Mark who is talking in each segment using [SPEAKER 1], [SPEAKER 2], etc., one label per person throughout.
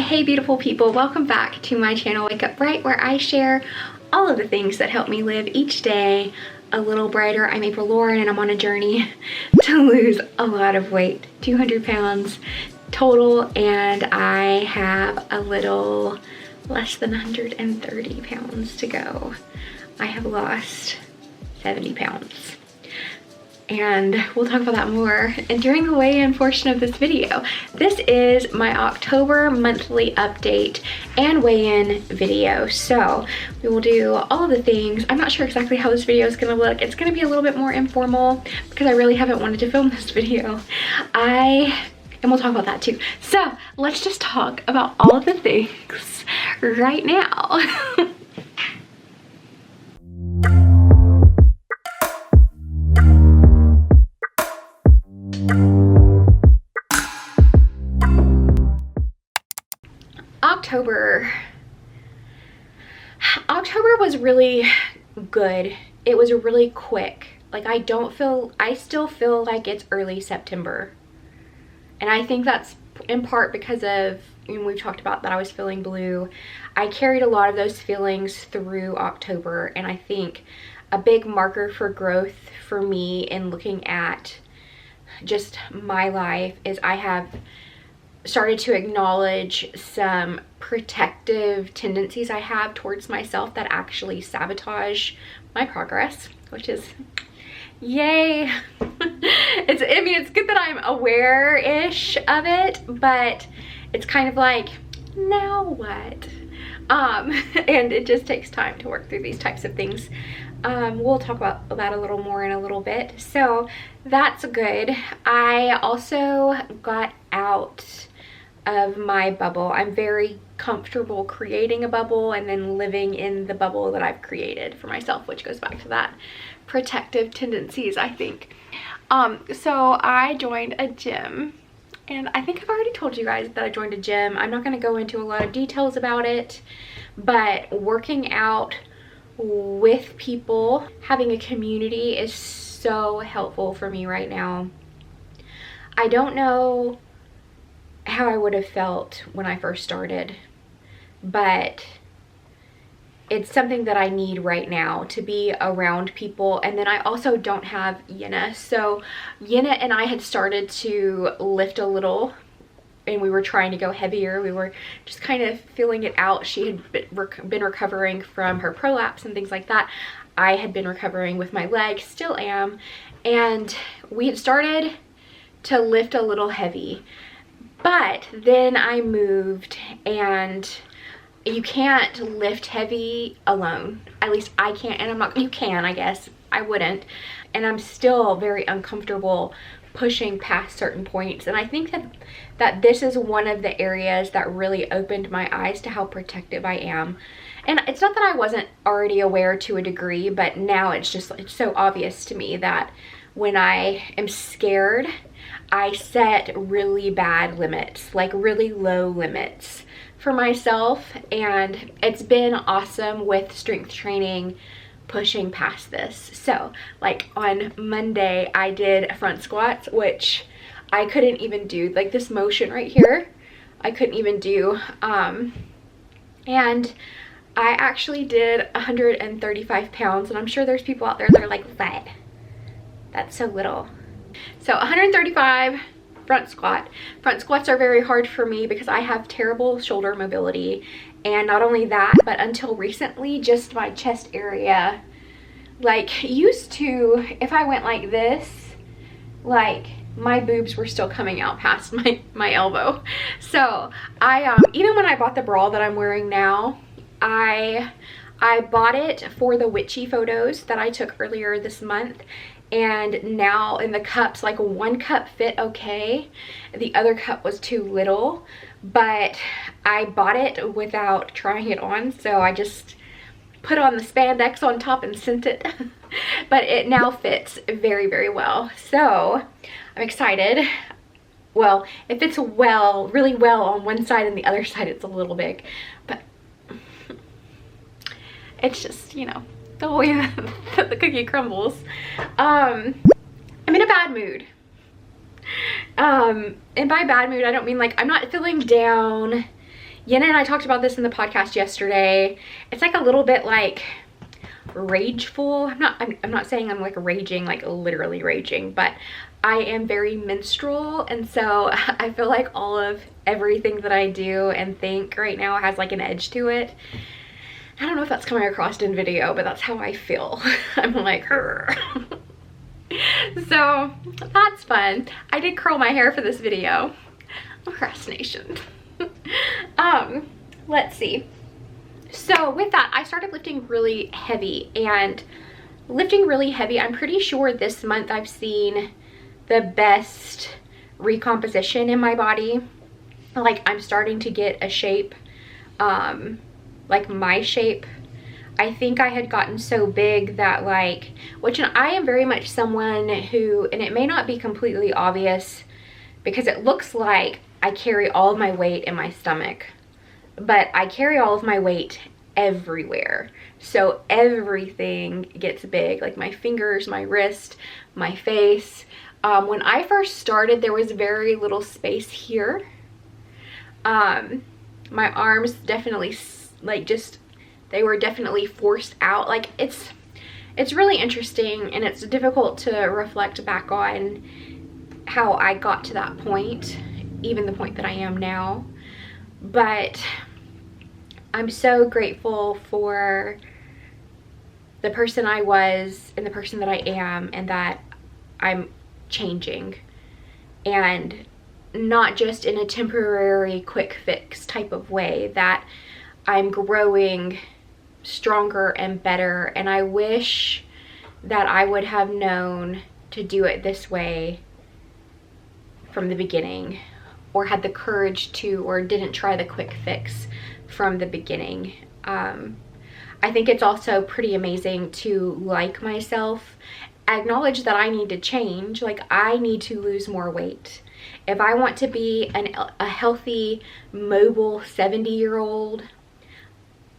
[SPEAKER 1] Hey beautiful people, welcome back to my channel Wake Up Bright, where I share all of the things that help me live each day a little brighter. I'm April Lauren and I'm on a journey to lose a lot of weight, 200 pounds total, and I have a little less than 130 pounds to go. I have lost 70 pounds. And we'll talk about that more and during the weigh-in portion of this video. This is my October monthly update and weigh-in video. So we will do all of the things. I'm not sure exactly how this video is gonna look. It's gonna be a little bit more informal because I really haven't wanted to film this video. And we'll talk about that too. So let's just talk about all of the things right now. October was really good. It was really quick. Like I still feel like it's early September. And I think that's in part because of, and we've talked about that I was feeling blue. I carried a lot of those feelings through October, and I think a big marker for growth for me in looking at just my life is I have started to acknowledge some protective tendencies I have towards myself that actually sabotage my progress, which is yay. It's good that I'm aware-ish of it, but it's kind of like, now what? And it just takes time to work through these types of things. We'll talk about that a little more in a little bit. So that's good. I also got out of my bubble. I'm very comfortable creating a bubble and then living in the bubble that I've created for myself, which goes back to that protective tendencies, I think. So I joined a gym, and I think I've already told you guys that I joined a gym. I'm not going to go into a lot of details about it, but working out with people, having a community is so helpful for me right now. I don't know how I would have felt when I first started, but it's something that I need right now, to be around people. And then I also don't have Yenna. So Yenna and I had started to lift a little, and we were trying to go heavier. We were just kind of feeling it out. She had been recovering from her prolapse and things like that. I had been recovering with my leg, still am, and we had started to lift a little heavy. But then I moved, and you can't lift heavy alone. At least I can't, and I'm not, you can, I guess. I wouldn't. And I'm still very uncomfortable pushing past certain points. And I think that this is one of the areas that really opened my eyes to how protective I am. And it's not that I wasn't already aware to a degree, but now it's so obvious to me that when I am scared, I set really bad limits, like really low limits for myself. And it's been awesome with strength training, pushing past this. So like on Monday, I did front squats, which I couldn't even do. Like this motion right here, I couldn't even do. And I actually did 135 pounds, and I'm sure there's people out there that are like, what? That's so little. So 135 front squat. Front squats are very hard for me because I have terrible shoulder mobility. And not only that, but until recently, just my chest area, like used to, if I went like this, like my boobs were still coming out past my elbow. So I, even when I bought the bra that I'm wearing now, I bought it for the witchy photos that I took earlier this month. And now in the cups, like one cup fit okay, the other cup was too little, but I bought it without trying it on, so I just put on the spandex on top and sent it. But it now fits very, very well, so I'm excited. Well, it fits really well on one side, and the other side it's a little big, but it's just, you know, the way that the cookie crumbles. I'm in a bad mood. And by bad mood, I don't mean like I'm not feeling down. Yenna and I talked about this in the podcast yesterday. It's like a little bit like rageful. I'm not saying I'm like raging, like literally raging, but I am very menstrual, and so I feel like all of everything that I do and think right now has like an edge to it. I don't know if that's coming across in video, but that's how I feel. I'm like her. So that's fun. I did curl my hair for this video. Procrastination. Let's see. So with that, I started lifting really heavy, and lifting really heavy, I'm pretty sure this month I've seen the best recomposition in my body. Like, I'm starting to get a shape, like my shape. I think I had gotten so big that like, which I am very much someone who, and it may not be completely obvious because it looks like I carry all of my weight in my stomach, but I carry all of my weight everywhere. So everything gets big, like my fingers, my wrist, my face. When I first started, there was very little space here. My arms definitely, like, just, they were definitely forced out. Like, it's really interesting, and it's difficult to reflect back on how I got to that point, even the point that I am now. But I'm so grateful for the person I was and the person that I am, and that I'm changing, and not just in a temporary quick fix type of way, that I'm growing stronger and better. And I wish that I would have known to do it this way from the beginning, or had the courage to, or didn't try the quick fix from the beginning. I think it's also pretty amazing to like myself, acknowledge that I need to change. Like, I need to lose more weight. If I want to be a healthy, mobile 70-year-old,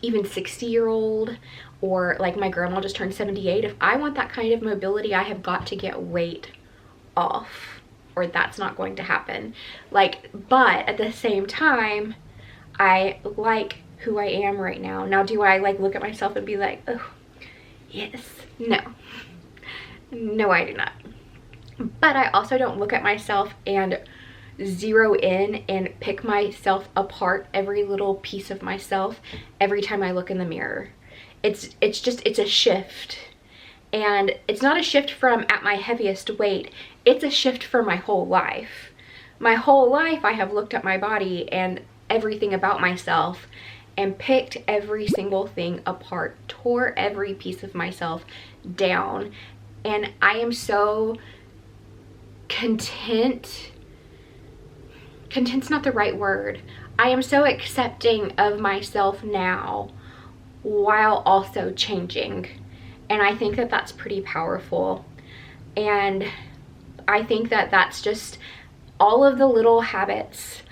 [SPEAKER 1] even 60-year-old, or like my grandma just turned 78, if I want that kind of mobility, I have got to get weight off, or that's not going to happen. Like, but at the same time, I like who I am right now. Now, do I like look at myself and be like, oh, yes? No. No, I do not. But I also don't look at myself and zero in and pick myself apart, every little piece of myself, every time I look in the mirror. It's a shift. And it's not a shift from at my heaviest weight. It's a shift for my whole life. My whole life I have looked at my body and everything about myself and picked every single thing apart, tore every piece of myself down. And I am so content. Content's not the right word. I am so accepting of myself now while also changing. And I think that that's pretty powerful. And I think that that's just all of the little habits,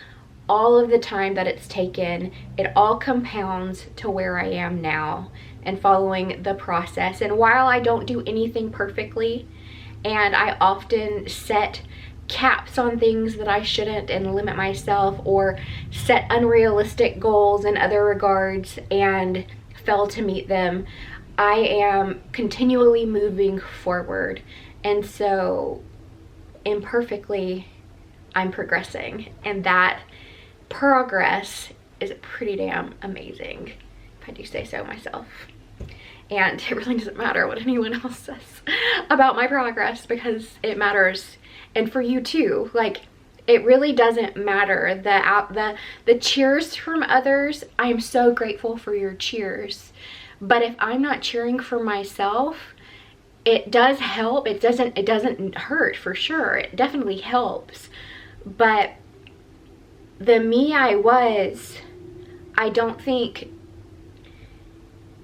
[SPEAKER 1] all of the time that it's taken, it all compounds to where I am now, and following the process. And while I don't do anything perfectly, and I often set caps on things that I shouldn't and limit myself, or set unrealistic goals in other regards and fail to meet them, I am continually moving forward. And so imperfectly, I'm progressing, and that progress is pretty damn amazing, if I do say so myself. And it really doesn't matter what anyone else says about my progress, because it matters. And for you too. Like, it really doesn't matter. The cheers from others, I am so grateful for your cheers. But if I'm not cheering for myself, it does help. It doesn't hurt, for sure. It definitely helps. But the me I was, I don't think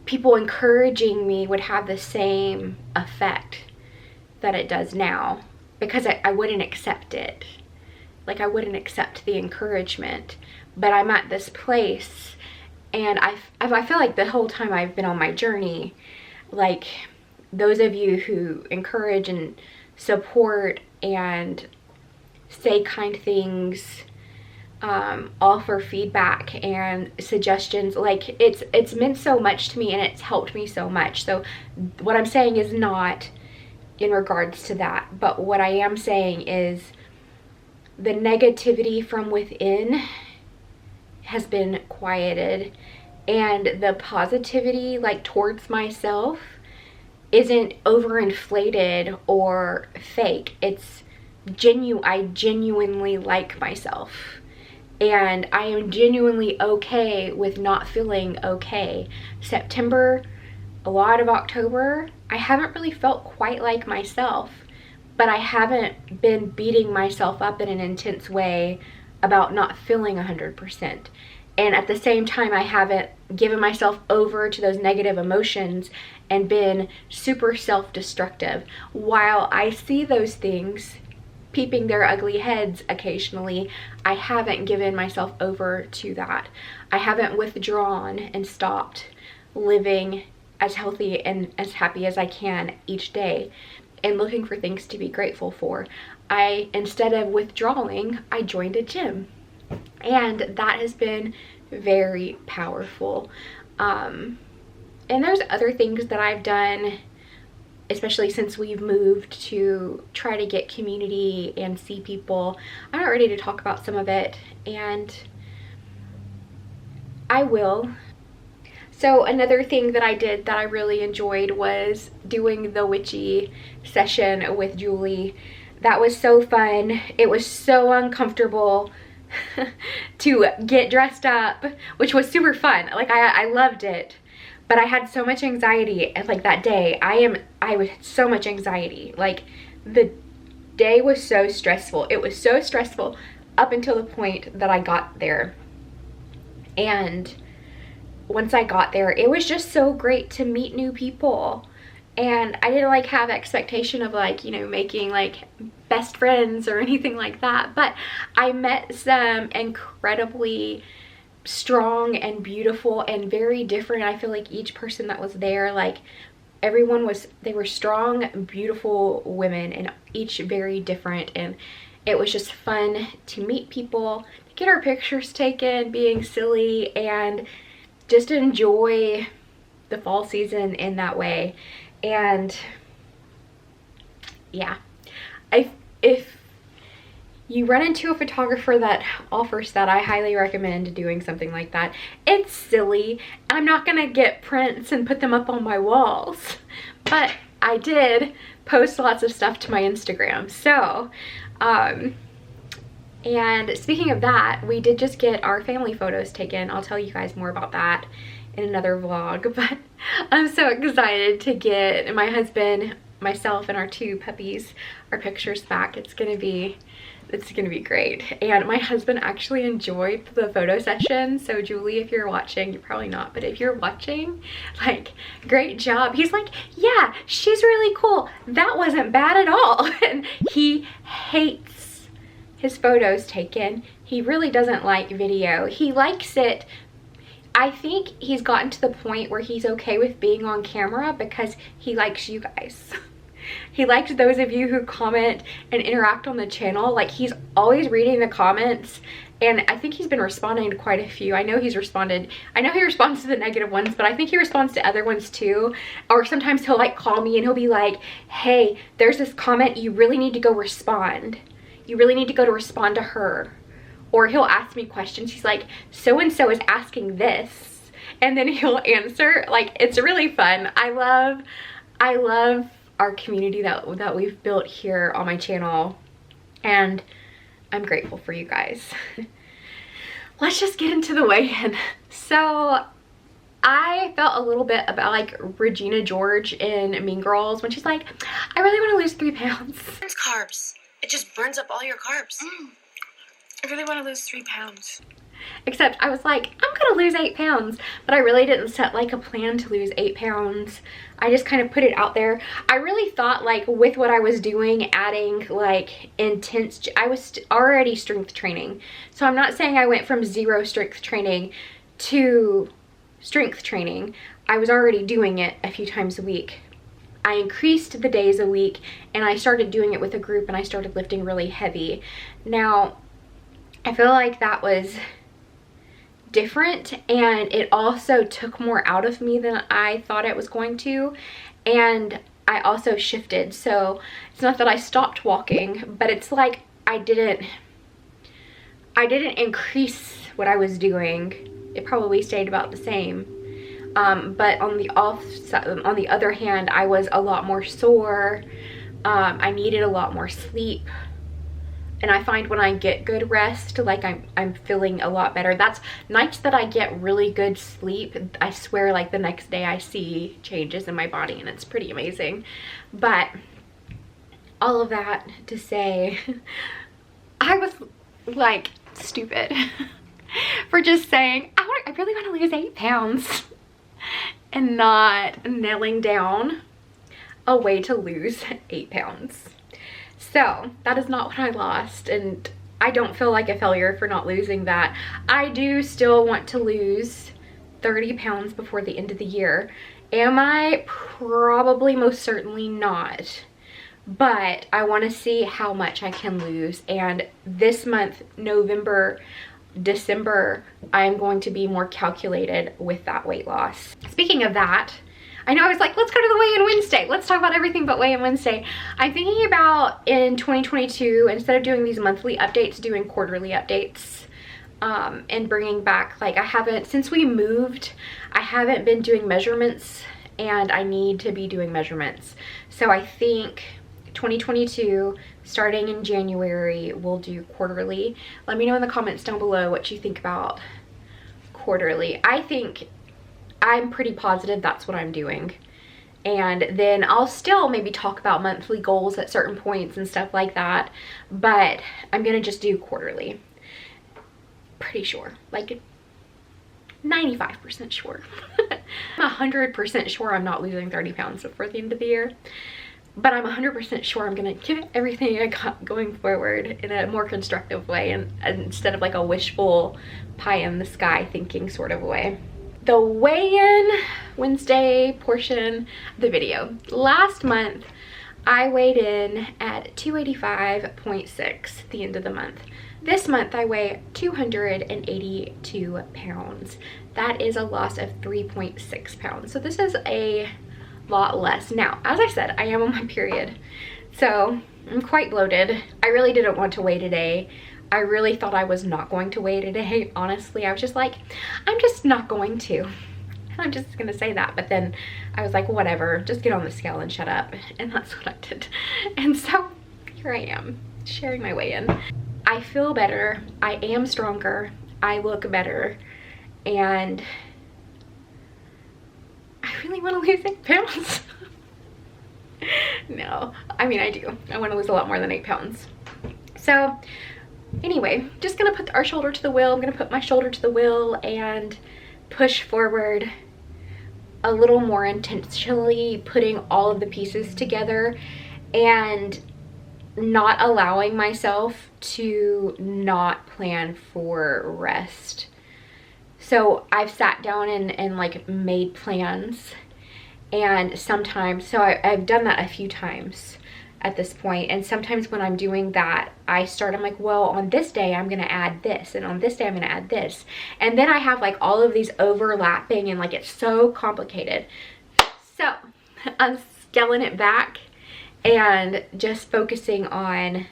[SPEAKER 1] people encouraging me would have the same effect that it does now, because I wouldn't accept it. Like, I wouldn't accept the encouragement. But I'm at this place, and I feel like the whole time I've been on my journey, like, those of you who encourage and support and say kind things, offer feedback and suggestions. Like it's meant so much to me, and it's helped me so much. So what I'm saying is not in regards to that, but what I am saying is the negativity from within has been quieted, and the positivity like towards myself isn't overinflated or fake. It's I genuinely like myself, and I am genuinely okay with not feeling okay. September, a lot of October, I haven't really felt quite like myself, but I haven't been beating myself up in an intense way about not feeling 100%. And at the same time, I haven't given myself over to those negative emotions and been super self-destructive. While I see those things peeping their ugly heads occasionally, I haven't given myself over to that. I haven't withdrawn and stopped living as healthy and as happy as I can each day and looking for things to be grateful for. Instead of withdrawing, I joined a gym. And that has been very powerful. And there's other things that I've done, especially since we've moved, to try to get community and see people. I'm not ready to talk about some of it, and I will. So another thing that I did that I really enjoyed was doing the witchy session with Julie. That was so fun. It was so uncomfortable to get dressed up, which was super fun. Like I loved it, but I had so much anxiety like that day. I was so much anxiety. Like the day was so stressful. It was so stressful up until the point that I got there. And once I got there, it was just so great to meet new people. And I didn't like have expectation of like, you know, making like best friends or anything like that. But I met some incredibly strong and beautiful and very different. I feel like each person that was there, like they were strong, beautiful women, and each very different. And it was just fun to meet people, to get our pictures taken, being silly, and just enjoy the fall season in that way. And yeah, if you run into a photographer that offers that, I highly recommend doing something like that. It's silly. I'm not gonna get prints and put them up on my walls, but I did post lots of stuff to my Instagram. So and speaking of that, we did just get our family photos taken. I'll tell you guys more about that in another vlog, but I'm so excited to get my husband, myself, and our 2 puppies our pictures back. It's gonna be great. And my husband actually enjoyed the photo session. So Julie, if you're watching, you're probably not, but if you're watching, like, great job. He's like, yeah, she's really cool. That wasn't bad at all. And he hates his photos taken. He really doesn't like video. He likes it. I think he's gotten to the point where he's okay with being on camera because he likes you guys. He likes those of you who comment and interact on the channel. Like, he's always reading the comments, and I think he's been responding to quite a few. I know he responds to the negative ones, but I think he responds to other ones too. Or sometimes he'll like call me and he'll be like, hey, there's this comment, you really need to go respond. You really need to go to respond to her. Or he'll ask me questions. He's like, so-and-so is asking this. And then he'll answer. Like, it's really fun. I love our community that we've built here on my channel. And I'm grateful for you guys. Let's just get into the weigh-in. So I felt a little bit about like Regina George in Mean Girls when she's like, I really want to lose 3 pounds.
[SPEAKER 2] It's carbs. It just burns up all your carbs. I really want to lose 3 pounds.
[SPEAKER 1] Except I was like, I'm gonna lose 8 pounds, but I really didn't set like a plan to lose 8 pounds. I just kind of put it out there. I really thought like with what I was doing, adding like intense, I was already strength training. So I'm not saying I went from 0 strength training to strength training. I was already doing it a few times a week. I increased the days a week, and I started doing it with a group, and I started lifting really heavy. Now, I feel like that was different, and it also took more out of me than I thought it was going to. And I also shifted, so it's not that I stopped walking, but it's like I didn't increase what I was doing. It probably stayed about the same. But on the other hand, I was a lot more sore. I needed a lot more sleep. And I find when I get good rest, like I'm feeling a lot better. That's nights that I get really good sleep. I swear, like the next day I see changes in my body, and it's pretty amazing. But all of that to say, I was like stupid for just saying, I really want to lose 8 pounds and not nailing down a way to lose 8 pounds. So that is not what I lost, and I don't feel like a failure for not losing that. I do still want to lose 30 pounds before the end of the year. Am I? Probably, most certainly not. But I want to see how much I can lose. And this month, November, December, I'm going to be more calculated with that weight loss. Speaking of that, I know I was like, let's go to the weigh-in Wednesday. Let's talk about everything but weigh-in Wednesday. I'm thinking about in 2022, instead of doing these monthly updates, doing quarterly updates. And bringing back, like, since we moved, I haven't been doing measurements, and I need to be doing measurements. So I think 2022, starting in January, we'll do quarterly. Let me know in the comments down below what you think about quarterly. I'm pretty positive that's what I'm doing. And then I'll still maybe talk about monthly goals at certain points and stuff like that, but I'm gonna just do quarterly. Pretty sure, like 95% sure. I'm 100% sure I'm not losing 30 pounds before the end of the year, but I'm 100% sure I'm gonna give it everything I got going forward in a more constructive way, and instead of like a wishful pie in the sky thinking sort of way. The weigh-in Wednesday portion of the video. Last month, I weighed in at 285.6 at the end of the month. This month, I weigh 282 pounds. That is a loss of 3.6 pounds. So this is a lot less. Now, as I said, I am on my period, so I'm quite bloated. I really didn't want to weigh today. I really thought I was not going to weigh today. Honestly, I was just like, I'm just not going to. I'm just gonna say that. But then I was like, whatever, just get on the scale and shut up. And that's what I did. And so here I am, sharing my weigh-in. I feel better. I am stronger. I look better. And I really want to lose 8 pounds. No, I mean, I do. I want to lose a lot more than 8 pounds. So anyway, just gonna put our shoulder to the wheel. I'm gonna put my shoulder to the wheel and push forward a little more intentionally, putting all of the pieces together and not allowing myself to not plan for rest. So I've sat down and like made plans, and sometimes, so I've done that a few times at this point, and sometimes when I'm doing that, I'm like, well, on this day I'm gonna add this, and on this day I'm gonna add this, and then I have like all of these overlapping, and like it's so complicated. So I'm scaling it back and just focusing on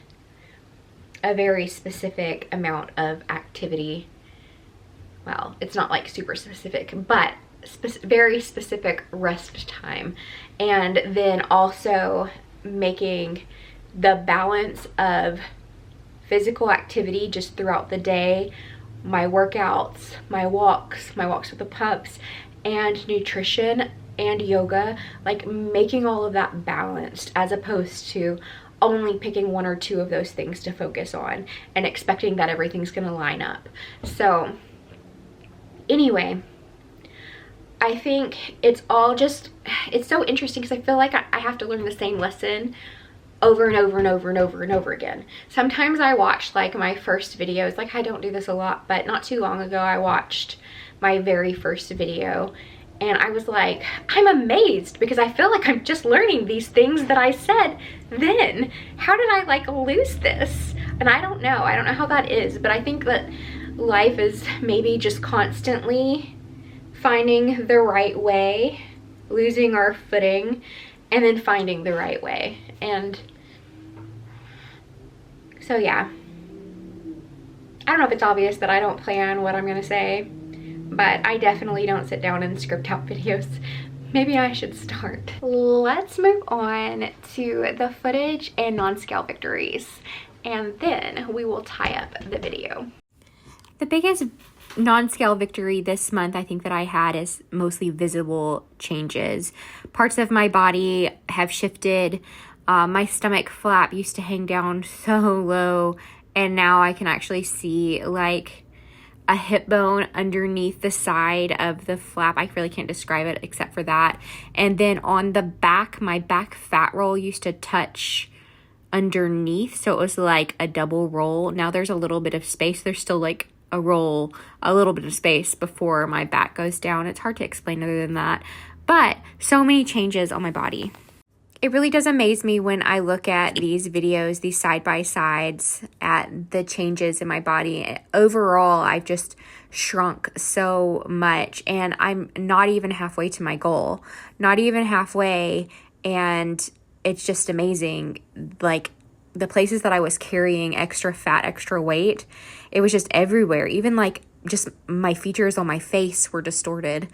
[SPEAKER 1] a very specific amount of activity. Well, it's not like super specific, but very specific rest time, and then also making the balance of physical activity just throughout the day, my workouts, my walks with the pups, and nutrition and yoga, like making all of that balanced, as opposed to only picking one or two of those things to focus on and expecting that everything's gonna line up. So anyway, I think it's all just, it's so interesting because I feel like I have to learn the same lesson over and over and over and over and over again. Sometimes I watch like my first videos, like I don't do this a lot, but not too long ago I watched my very first video, and I was like, I'm amazed because I feel like I'm just learning these things that I said then. How did I like lose this? And I don't know how that is, but I think that life is maybe just constantly finding the right way, losing our footing, and then finding the right way. And so yeah, I don't know if it's obvious that I don't plan what I'm gonna say, but I definitely don't sit down and script out videos. Maybe I should start. Let's move on to the footage and non-scale victories, and then we will tie up the video. The biggest non-scale victory this month I think that I had is mostly visible changes. Parts of my body have shifted. My stomach flap used to hang down so low, and now I can actually see like a hip bone underneath the side of the flap. I really can't describe it except for that. And then on the back, my back fat roll used to touch underneath, so it was like a double roll. Now there's a little bit of space. There's still like a roll, a little bit of space before my back goes down. It's hard to explain other than that, but so many changes on my body. It really does amaze me when I look at these videos, these side-by-sides, at the changes in my body. Overall, I've just shrunk so much, and I'm not even halfway to my goal. Not even halfway, and it's just amazing. Like, the places that I was carrying extra fat, extra weight, it was just everywhere. Even, like, just my features on my face were distorted.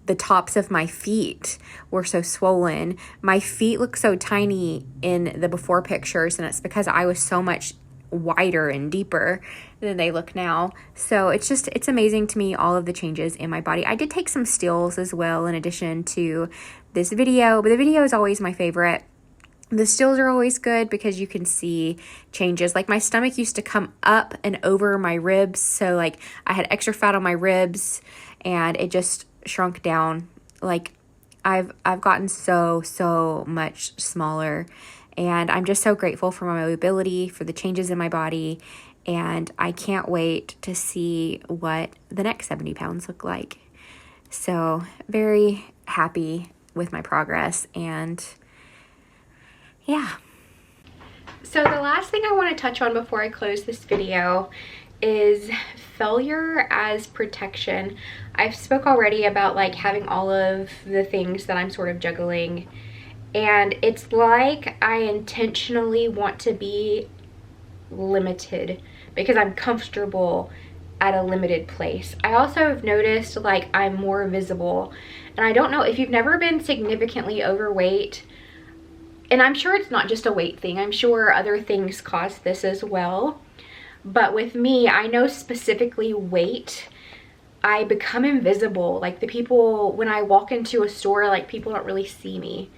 [SPEAKER 1] The tops of my feet were so swollen. My feet look so tiny in the before pictures, and it's because I was so much wider and deeper than they look now. So it's amazing to me, all of the changes in my body. I did take some stills as well in addition to this video, but the video is always my favorite. The stills are always good because you can see changes. Like, my stomach used to come up and over my ribs, so like I had extra fat on my ribs, and it just shrunk down. Like, I've gotten so much smaller, and I'm just so grateful for my mobility, for the changes in my body, and I can't wait to see what the next 70 pounds look like. So very happy with my progress, and yeah. So the last thing I want to touch on before I close this video is failure as protection. I've spoke already about like having all of the things that I'm sort of juggling, and it's like I intentionally want to be limited because I'm comfortable at a limited place. I also have noticed like I'm more visible, and I don't know if you've never been significantly overweight, and I'm sure it's not just a weight thing. I'm sure other things cause this as well. But with me, I know specifically weight, I become invisible. Like, the people, when I walk into a store, like, people don't really see me.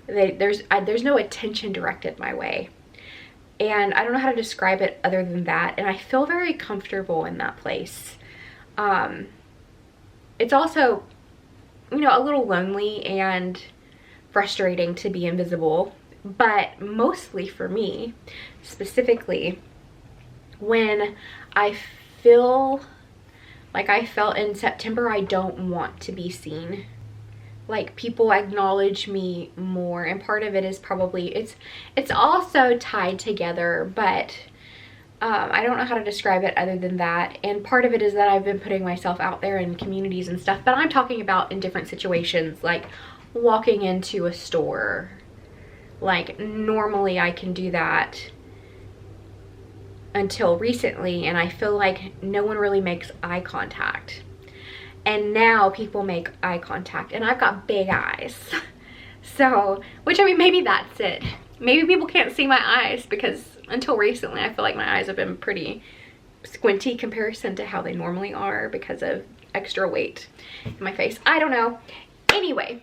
[SPEAKER 1] There's no attention directed my way. And I don't know how to describe it other than that. And I feel very comfortable in that place. It's also, you know, a little lonely and frustrating to be invisible. But mostly for me, specifically, when I feel like I felt in September, I don't want to be seen. Like, people acknowledge me more, and part of it is probably, it's also tied together, but I don't know how to describe it other than that. And part of it is that I've been putting myself out there in communities and stuff, but I'm talking about in different situations, like walking into a store. Like, normally I can do that until recently, and I feel like no one really makes eye contact. And now people make eye contact, and I've got big eyes. So, which, I mean, maybe that's it. Maybe people can't see my eyes because until recently I feel like my eyes have been pretty squinty comparison to how they normally are because of extra weight in my face. I don't know. Anyway,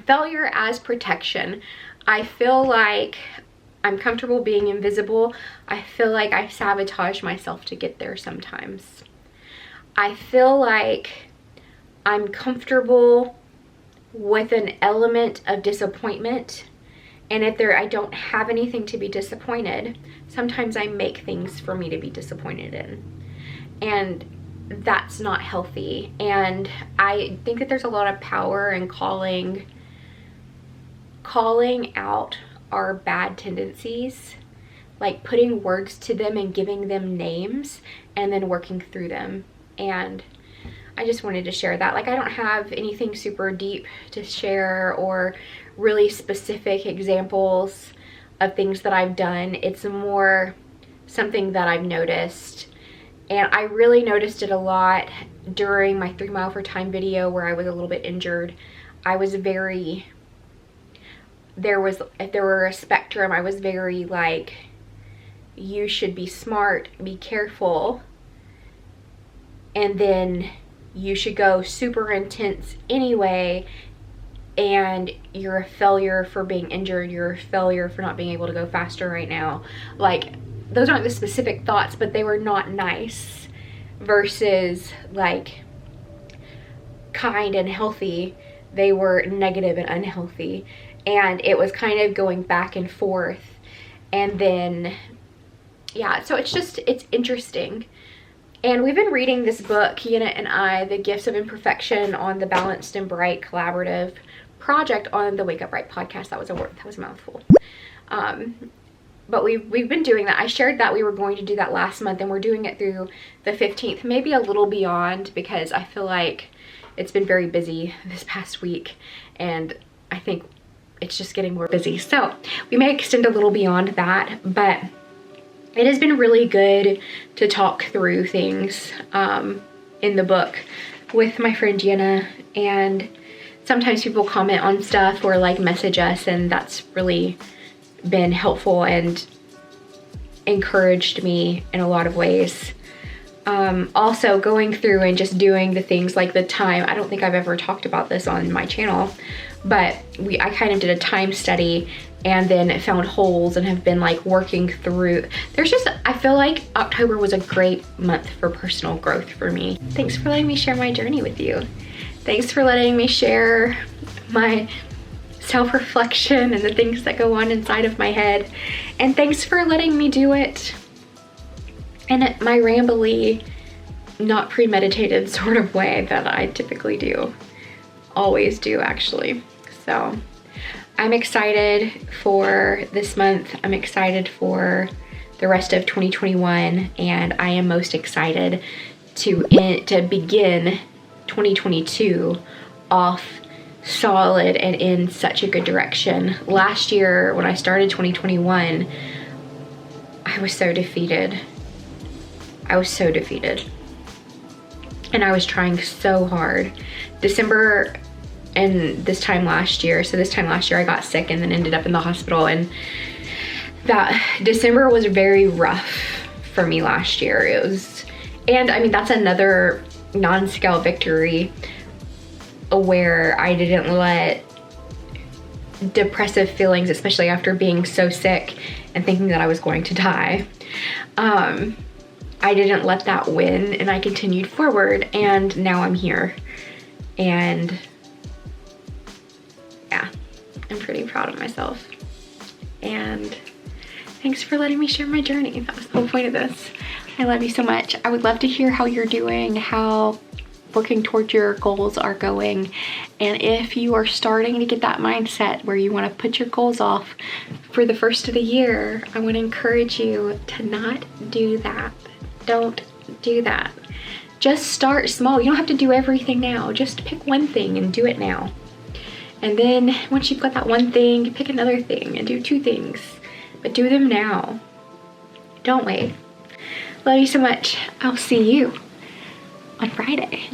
[SPEAKER 1] failure as protection. I feel like I'm comfortable being invisible. I feel like I sabotage myself to get there sometimes. I feel like I'm comfortable with an element of disappointment, and if I don't have anything to be disappointed, sometimes I make things for me to be disappointed in, and that's not healthy. And I think that there's a lot of power in calling out our bad tendencies. like putting words to them and giving them names and then working through them. And I just wanted to share that. Like, I don't have anything super deep to share or really specific examples of things that I've done. It's more something that I've noticed. And I really noticed it a lot during my 3 Mile for Time video where I was a little bit injured. I was very, if there were a spectrum, I was very like, you should be smart, be careful, and then you should go super intense anyway, and you're a failure for being injured, you're a failure for not being able to go faster right now. Like, those aren't the specific thoughts, but they were not nice, versus like kind and healthy. They were negative and unhealthy, and it was kind of going back and forth. And then yeah, so it's interesting. And we've been reading this book, Kiana and I, The Gifts of Imperfection, on the Balanced and Bright Collaborative project on the Wake Up Bright podcast. That was a mouthful. But we've been doing that. I shared that we were going to do that last month, and we're doing it through the 15th, maybe a little beyond, because I feel like it's been very busy this past week, and I think it's just getting more busy. So we may extend a little beyond that, but it has been really good to talk through things in the book with my friend Gianna, and sometimes people comment on stuff or like message us, and that's really been helpful and encouraged me in a lot of ways. Also going through and just doing the things like the time, I don't think I've ever talked about this on my channel, but I kind of did a time study and then found holes and have been like working through. I feel like October was a great month for personal growth for me. Thanks for letting me share my journey with you. Thanks for letting me share my self-reflection and the things that go on inside of my head. And thanks for letting me do it in my rambly, not premeditated sort of way that I typically do. Always do, actually. So I'm excited for this month. I'm excited for the rest of 2021, and I am most excited to begin 2022 off solid and in such a good direction. Last year, when I started 2021, I was so defeated. I was so defeated. And I was trying so hard. December and this time last year I got sick and then ended up in the hospital, and that December was very rough for me last year. It was, and I mean, that's another non-scale victory where I didn't let depressive feelings, especially after being so sick and thinking that I was going to die, I didn't let that win, and I continued forward, and now I'm here. And yeah, I'm pretty proud of myself. And thanks for letting me share my journey. That was the whole point of this. I love you so much. I would love to hear how you're doing, how working towards your goals are going. And if you are starting to get that mindset where you want to put your goals off for the first of the year, I want to encourage you to not do that. Don't do that. Just start small. You don't have to do everything now. Just pick one thing and do it now. And then once you've got that one thing, pick another thing and do 2 things. But do them now. Don't wait. Love you so much. I'll see you on Friday.